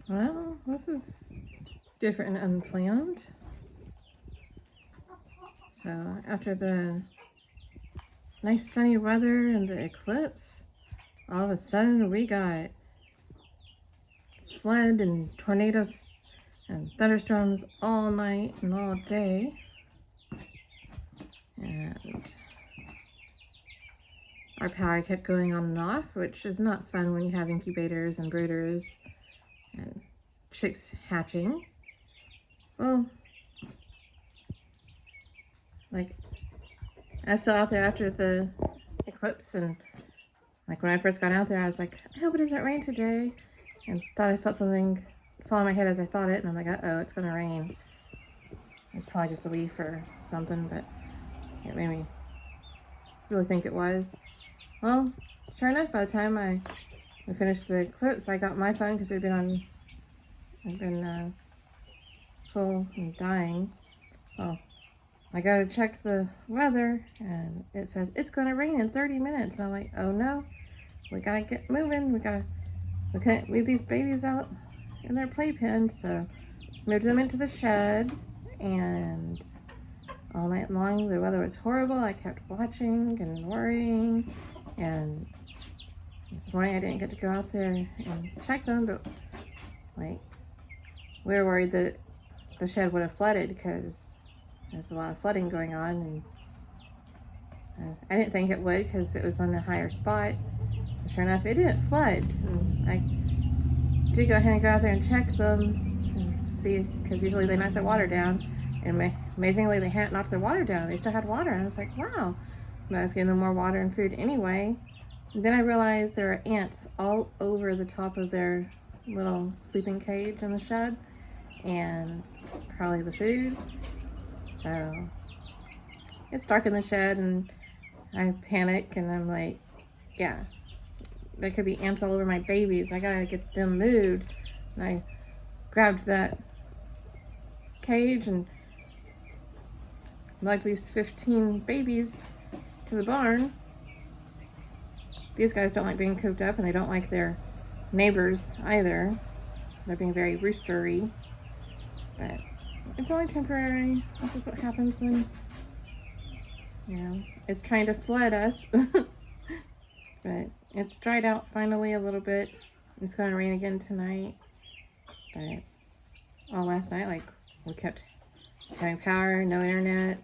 Well, this is different and unplanned. So after the nice sunny weather and the eclipse, all of a sudden we got flood and tornadoes and thunderstorms all night and all day. And our power kept going on and off, which is not fun when you have incubators and brooders and chicks hatching. Well, like, I was still out there after the eclipse, and like when I first got out there, I was like, I hope it doesn't rain today, and thought I felt something fall on my head as I thought it, and I'm like, uh-oh, it's gonna rain. It's probably just a leaf or something, but it made me really think it was. Well, sure enough, by the time I finished the eclipse, I got my phone because I'd been full and dying. Well, I go to check the weather and it says it's going to rain in 30 minutes. I'm like, oh no, we gotta get moving. We can't leave these babies out in their playpen. So moved them into the shed, and all night long the weather was horrible. I kept watching and worrying, and this morning I didn't get to go out there and check them, but like we were worried that the shed would have flooded because there's a lot of flooding going on, and I didn't think it would because it was on a higher spot. But sure enough, it didn't flood. And I did go ahead and go out there and check them and see, because usually they knock their water down, and amazingly they hadn't knocked their water down. They still had water, and I was like, wow. But I was getting them more water and food anyway. And then I realized there are ants all over the top of their little sleeping cage in the shed, and probably the food. So it's dark in the shed, and I panic, and I'm like, yeah, there could be ants all over my babies. I gotta get them moved. And I grabbed that cage and lugged these 15 babies to the barn. These guys don't like being cooped up, and they don't like their neighbors either. They're being very roostery, but it's only temporary. This is what happens when, you know, it's trying to flood us. But it's dried out finally a little bit. It's going to rain again tonight. But all last night, like, we kept having power, no internet.